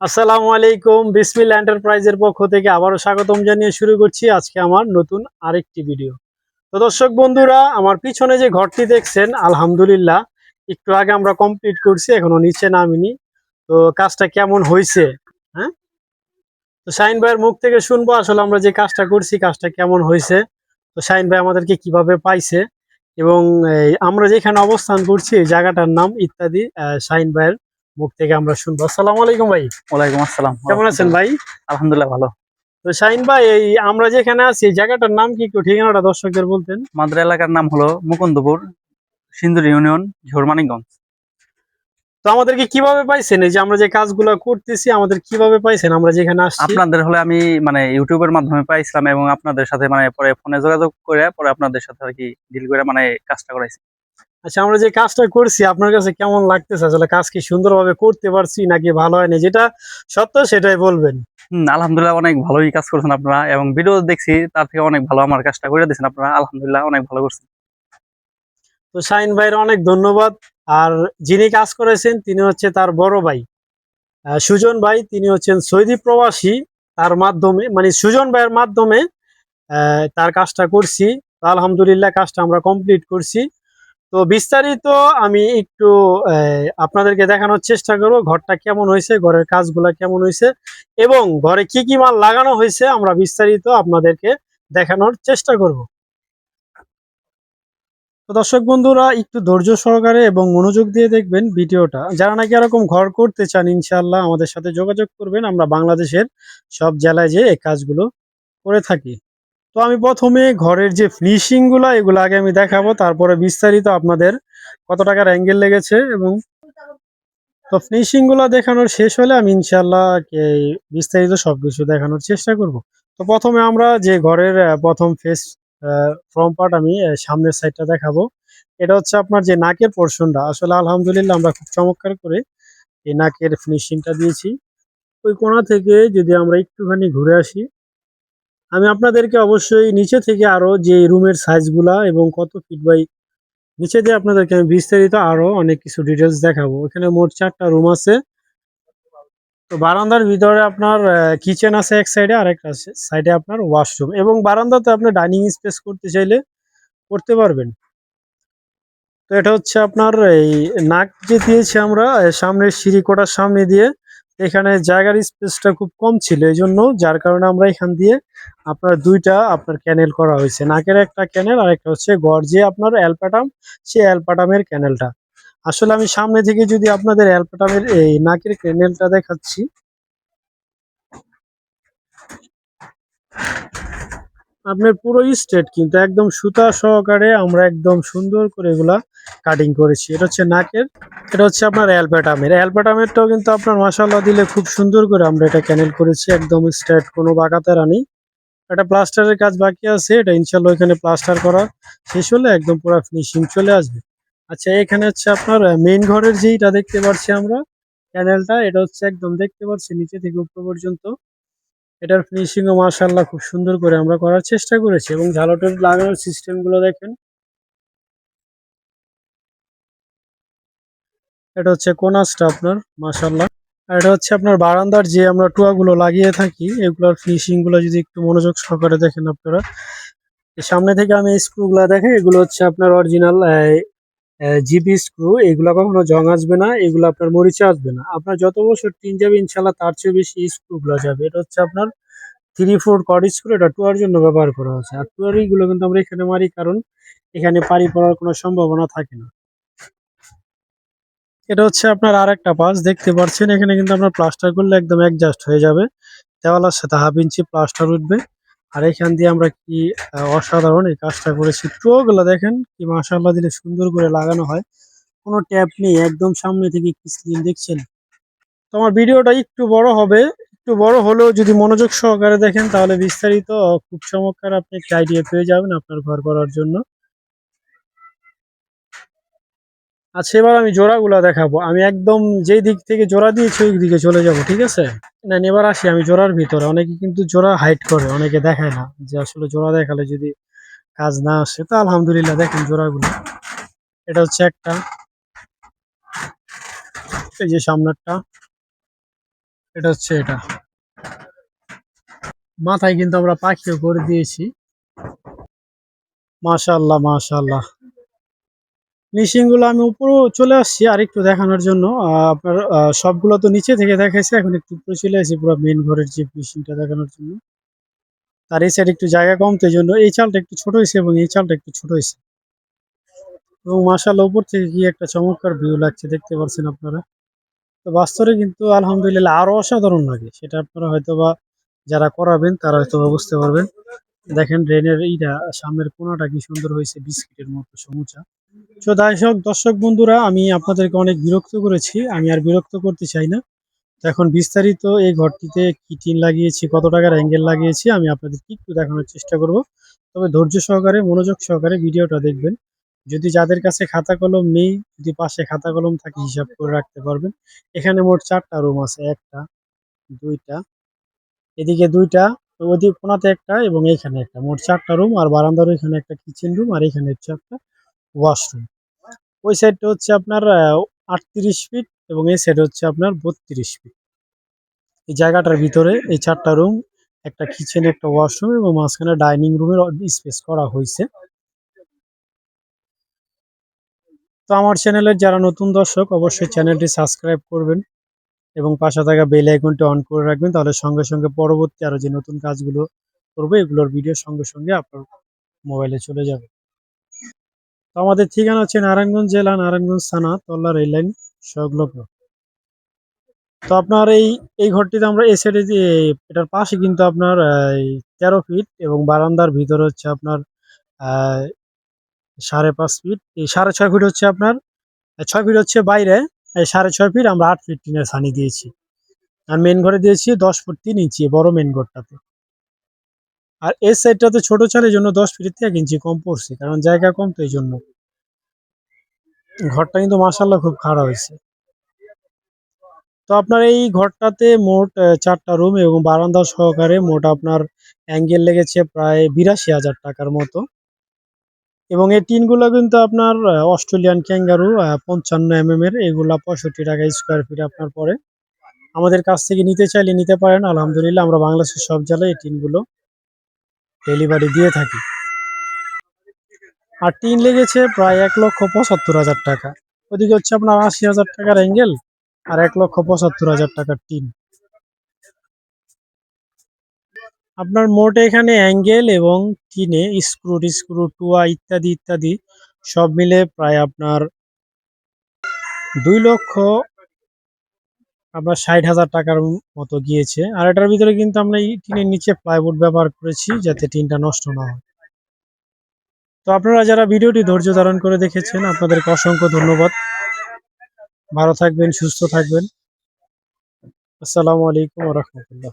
আসসালামু আলাইকুম। বিসমিল্লাহ এন্টারপ্রাইজের পক্ষ থেকে আবারও স্বাগতম জানিয়ে শুরু করছি আজকে আমার নতুন আরেকটি ভিডিও। তো দর্শক বন্ধুরা, আমার পিছনে যে ঘরটি দেখছেন আলহামদুলিল্লাহ একটু আগে আমরা কমপ্লিট করছি, এখনো নিচে নামিনি। তো কাজটা কেমন হয়েছে, হ্যাঁ, তো শাহিন ভাইয়ের মুখ থেকে শুনবো আসলে আমরা যে কাজটা করছি কাজটা কেমন হয়েছে, তো শাহিন ভাই আমাদেরকে কিভাবে পাইছে এবং আমরা যেখানে অবস্থান করছি এই জায়গাটার নাম ইত্যাদি শাহিন ভাইয়ের মুখ থেকে আমরা শুনবো। আসসালামু আলাইকুম ভাই। ওয়ালাইকুম আসসালাম কেমন আছেন রাহমাতুল্লাহ। ভাই? আলহামদুলিল্লাহ ভালো। তো শাহিন ভাই, এই আমরা যেখানে আছি এই জায়গাটার নাম কি, একটু ঠিকানাটা দর্শকদের বলতেন? আমাদের এলাকার নাম হলো মুকুন্দপুর, সিন্দুর ইউনিয়ন, ঝোরমানিকগঞ্জ। তো আমাদেরকে কিভাবে পাইছেন, এই যে আমরা যে কাজগুলো করতেছি আমাদের কিভাবে পাইছেন আমরা যেখানে আসছি? আপনাদের হলে আমি ইউটিউবের মাধ্যমে পাইছিলাম এবং আপনাদের সাথে পরে ফোনে যোগাযোগ করে পরে আপনাদের সাথে আর কি ডিল করে কাজটা করাইছি। আচ্ছা, আমরা যে কাজটা করছি আপনার কাছে কেমন লাগতেছে? আসলে কাজ কি সুন্দরভাবে করতে পারছি নাকি ভালো হয়নি, যেটা সত্য সেটাই বলবেন। আলহামদুলিল্লাহ অনেক ভালোই কাজ করছেন আপনারা এবং ভিডিও দেখছি তার থেকে অনেক ভালো আমার কাজটা করে দিয়েছেন আপনারা। আলহামদুলিল্লাহ অনেক ভালো করছেন। তো শাহিন ভাইয়ের অনেক ধন্যবাদ। আর যিনি কাজ করেছেন তিনি হচ্ছে তার বড় ভাই সুজন ভাই, তিনি হচ্ছেন সৌদি প্রবাসী। তার মাধ্যমে মানে সুজন ভাইয়ের মাধ্যমে তার কাজটা করছি। তো আলহামদুলিল্লাহ কাজটা আমরা কমপ্লিট করছি। তো বিস্তারিত আমি একটু আপনাদেরকে দেখানোর চেষ্টা করব ঘরটা কেমন হয়েছে, ঘরের কাজগুলা কেমন হয়েছে এবং ঘরে কি কি মাল লাগানো হয়েছে আমরা বিস্তারিত আপনাদেরকে দেখানোর চেষ্টা করব। তো দর্শক বন্ধুরা, একটু ধৈর্য সহকারে এবং মনোযোগ দিয়ে দেখবেন ভিডিওটা। যারা নাকি এরকম ঘর করতে চান ইনশাআল্লাহ আমাদের সাথে যোগাযোগ করবেন, আমরা বাংলাদেশের সব জেলায় যে এই কাজগুলো করে থাকি। তো আমি প্রথমে ঘরের যে ফিনিশিং গুলা এগুলো আগে আমি দেখাবো, তারপরে বিস্তারিত আপনাদের কত টাকার অ্যাঙ্গেল লেগেছে এবং তো ফিনিশিং গুলা দেখানোর শেষ হলে আমি ইনশাল্লাহ এই বিস্তারিত সবকিছু দেখানোর চেষ্টা করব। তো প্রথমে আমরা যে ঘরের প্রথম ফেস ফ্রম পার্ট আমি সামনের সাইডটা দেখাবো। এটা হচ্ছে আপনার যে নাকের পোর্শনটা, আসলে আলহামদুলিল্লাহ আমরা খুব চমৎকার করে এই নাকের ফিনিশিংটা দিয়েছি। ওই কোণা থেকে যদি আমরা একটুখানি ঘুরে আসি, আমি আপনাদেরকে অবশ্যই নিচে থেকে আরো যে রুমের সাইজগুলা এবং কত ফিট বাই নিচে দিয়ে আপনাদেরকে আমি বিস্তারিত আরো অনেক কিছু ডিটেলস দেখাবো। এখানে মোট 4টা রুম আছে। তো বারান্দার ভিতরে আপনার কিচেন আছে এক সাইডে, আর একটা সাইডে আপনার ওয়াশরুম, এবং বারান্দাতে আপনি ডাইনিং স্পেস করতে চাইলে করতে পারবেন। তো এটা হচ্ছে আপনার এই নাক যে দিয়েছি আমরা সামনের সিঁড়ি কোটার সামনে দিয়ে, এখানে জায়গার স্পেসটা খুব কম ছিল, এই জন্য যার কারণে আমরা এখান দিয়ে আপনার দুইটা আপনার ক্যানেল করা হয়েছে, নাকের একটা ক্যানেল আর একটা হচ্ছে গড় যে আপনার অ্যালপাটাম, সেই অ্যালপাটামের ক্যানেলটা। আসলে আমি সামনে থেকে যদি আপনাদের অ্যালপাটামের এই নাকের ক্যানেলটা দেখাচ্ছি, আপনার পুরো স্ট্রেট কিন্তু একদম সুতা সহকারে আমরা একদম সুন্দর করে এগুলা কাটিং করেছি। এটা হচ্ছে নাকের, এটা হচ্ছে আপনার অ্যালপাটামেরটাও কিন্তু আপনার মাশাআল্লাহ দিলে খুব সুন্দর করে আমরা এটা ক্যানেল করেছি, একদম স্ট্রেট, কোনো বাঁকাতেরা নেই। এটা প্লাস্টারের কাজ বাকি আছে, এটা ইনশাল্লাহ এখানে প্লাস্টার করা শেষ হলে একদম পুরো ফিনিশিং চলে আসবে। আচ্ছা, এখানে হচ্ছে আপনার মেইন ঘরের যেইটা দেখতে পাচ্ছি আমরা ক্যানেলটা, এটা হচ্ছে একদম দেখতে পাচ্ছি নিচে থেকে উপর পর্যন্ত এটার ফিনিশিং ও মাশাআল্লাহ খুব সুন্দর করে আমরা করার চেষ্টা করেছি, এবং ঝালটের লাগানোর সিস্টেম গুলো দেখেন। এটা হচ্ছে কোনাসটা আপনার মাশাআল্লাহ। আর এটা হচ্ছে আপনার বারান্দার যে আমরা টুয়াগুলো লাগিয়ে থাকি এগুলোর ফিনিশিং গুলো যদি একটু মনোযোগ সহকারে দেখেন আপনারা, এই সামনে থেকে আমি স্ক্রু গুলা দেখেন, এগুলো হচ্ছে আপনার অরিজিনাল জিবি স্ক্রু। এগুলো কখনো জং আসবে না, এগুলো আপনার মরিচা আসবে না। আপনার যত বছর টিন যাবে ইনশাল্লাহ তার চেয়ে বেশি স্ক্রু গুলো যাবে। এটা হচ্ছে আপনার 3/4 কর্ড স্ক্রু, এটা টুয়ার জন্য ব্যবহার করা হচ্ছে। আর টুয়ার গুলো কিন্তু আমরা এখানে মারি কারণ এখানে পানি পড়ার কোনো সম্ভাবনা থাকে না। এটা হচ্ছে আপনার আর একটা পাশ দেখতে পাচ্ছেন, এখানে কিন্তু আপনার প্লাস্টার করলে একদম অ্যাডজাস্ট হয়ে যাবে, দেওয়ালের সাথে 1/2 ইঞ্চি প্লাস্টার উঠবে। আর এখান দিয়ে আমরা কি অসাধারণ এই কাজটা করেছি। টুয়োগুলো দেখেন কি মাশাআল্লাহ দিলে সুন্দর করে লাগানো হয়, কোনো ট্যাপ নেই, একদম সামনে থেকে কি স্ক্রিন দেখছেন। তো আমার ভিডিওটা একটু বড় হবে, একটু বড় হলেও যদি মনোযোগ সহকারে দেখেন তাহলে বিস্তারিত খুব চমৎকার আপনি একটা আইডিয়া পেয়ে যাবেন আপনার ঘর করার জন্য। আচ্ছা, এবার আমি জোড়াগুলা দেখাবো। আমি একদম যেই দিক থেকে জোড়া দিয়েছি ওই দিকে চলে যাব, ঠিক আছে? না, এবার আসি আমি জোড়ার ভিতরে। অনেকে কিন্তু জোড়া হাইড করে, অনেকে দেখায় না যে আসলে জোড়া দেখালে যদি কাজ না আসে। তো আলহামদুলিল্লাহ দেখেন জোড়াগুলো, এটা হচ্ছে একটা, এই যে সামনেরটা, এটা হচ্ছে এটা মাথায় কিন্তু আমরা পাখিও করে দিয়েছি। মাশাআল্লাহ মাশাআল্লাহ। ফিনিশিং গুলো আমি উপরে চলে আসছি আরেকটু দেখানোর জন্য। আপনার সবগুলো তো নিচে থেকে দেখাইছে, এখন একটু উপরে চলে আসি পুরো মেইন ঘরের যে ফিনিশিংটা দেখানোর জন্য। তার এই সাইড একটু জায়গা কম, তো এই জন্য এই চালটা একটু ছোট হয়েছে এবং এই চালটা একটু ছোট হয়েছে। এবং মাশাআল্লাহ উপর থেকে কি একটা চমৎকার ভিউ লাগছে, দেখতে পাচ্ছেন আপনারা। তো বাস্তবে কিন্তু আলহামদুলিল্লাহ আরো অসাধারণ লাগে, সেটা আপনারা হয়তোবা যারা করাবেন তারা হয়তোবা বুঝতে পারবেন। দেখেন ড্রেনের এইটা সামনের কোণাটা কি সুন্দর হয়েছে, বিস্কিটের মতো সমুচা। তো দর্শক বন্ধুরা, আমি আপনাদেরকে অনেক বিরক্ত করেছি, আমি আর বিরক্ত করতে চাই না। তো এখন বিস্তারিত এই ঘরটিতে কি টিন লাগিয়েছি, কত টাকার অ্যাঙ্গেল লাগিয়েছি আমি আপনাদেরকে একটু দেখানোর চেষ্টা করব। তবে ধৈর্য সহকারে মনোযোগ সহকারে ভিডিওটা দেখবেন। যদি যাদের কাছে খাতা কলম নেই, যদি পাশে খাতা কলম থাকে হিসাব করে রাখতে পারবেন। এখানে মোট ৪টা রুম আছে, ১টা ২টা, এদিকে ২টা, ওদিক কোনাতে একটা এবং এইখানে একটা, মোট ৪টা রুম। আর বারান্দার ওইখানে একটা কিচেন রুম, আর এখানে হচ্ছে একটা ওয়াশরুম। ওই সাইডটা হচ্ছে আপনার ৩৮ ফিট এবং এই সাইড হচ্ছে আপনার ৩২ ফিট। এই জায়গাটার ভিতরে এই ৪টা রুম, একটা কিচেন, একটা ওয়াশরুম এবং মাঝখানে ডাইনিং রুমের স্পেস করা হয়েছে। তো আমার চ্যানেলের যারা নতুন দর্শক অবশ্যই চ্যানেলটি সাবস্ক্রাইব করবেন এবং পাশে থাকা বেল আইকনটি অন করে রাখবেন, তাহলে সঙ্গে সঙ্গে পরবর্তী আরো যে নতুন কাজগুলো করবো এগুলোর ভিডিও সঙ্গে সঙ্গে আপনার মোবাইলে চলে যাবে। তো আমাদের ঠিকানা হচ্ছে নারায়ণগঞ্জ জেলা, নারায়ণগঞ্জ থানা, তল্লা রেল লাইন সংলগ্ন। তো আপনার এই ঘরটিতে আমরা এই সাইডে যে এটার পাশে কিন্তু আপনার ১৩ ফিট এবং বারান্দার ভিতরে হচ্ছে আপনার আহ ৫.৫ ফিট, এই ৬.৫ ফিট হচ্ছে আপনার ৬ ফিট হচ্ছে বাইরে, ৬.৫ ফিট আমরা ৮ ফিট টিনের ছানি দিয়েছি। আর মেন ঘরে দিয়েছি ১০ ফুট ৩ ইঞ্চি বড় মেন ঘরটাতে। আর এই সাইডটাতে ছোট চালের জন্য ১০ ফিটের থেকে ১ ইঞ্চি কম পড়ছে, কারণ জায়গা কম, তো এই জন্য। ঘরটা কিন্তু মাশাআল্লাহ খুব খারাপ হয়েছে। তো আপনার এই ঘরটাতে মোট ৪টা রুম এবং বারান্দা সহকারে মোট আপনার অ্যাঙ্গেল লেগেছে প্রায় ৮২,০০০ টাকার মতো। এবং এই টিনগুলো কিন্তু আপনার অস্ট্রেলিয়ান ক্যাঙ্গারু ৫৫ এর, এগুলা ৬৫ টাকা স্কোয়ার ফিট আপনার পরে। আমাদের কাছ থেকে নিতে চাইলে নিতে পারেন, আলহামদুলিল্লাহ আমরা বাংলাদেশের সব জেলায় এই টিনগুলো ডেলিভারি দিয়ে থাকি। আর টিন লেগেছে প্রায় ১,৭৫,০০০ টাকা। ওদিকে হচ্ছে আপনার ৮০,০০০ টাকার অ্যাঙ্গেল আর ১,৭৫,০০০ টাকার টিন। আপনার মোট এখানে অ্যাঙ্গেল এবং টিনে স্ক্রু টুয়া ইত্যাদি ইত্যাদি সব মিলে প্রায় আপনার ২,৬০,০০০ আপনার ৬০,০০০ টাকার মতো গিয়েছে। আর এটার ভিতরে কিন্তু আমরা এই টিনের নিচে প্লাইউড ব্যবহার করেছি যাতে টিনটা নষ্ট না হয়। তো আপনারা যারা ভিডিওটি ধৈর্য ধারণ করে দেখেছেন আপনাদেরকে অসংখ্য ধন্যবাদ। ভালো থাকবেন, সুস্থ থাকবেন। আসসালামু আলাইকুম ওয়া রাহমাতুল্লাহ।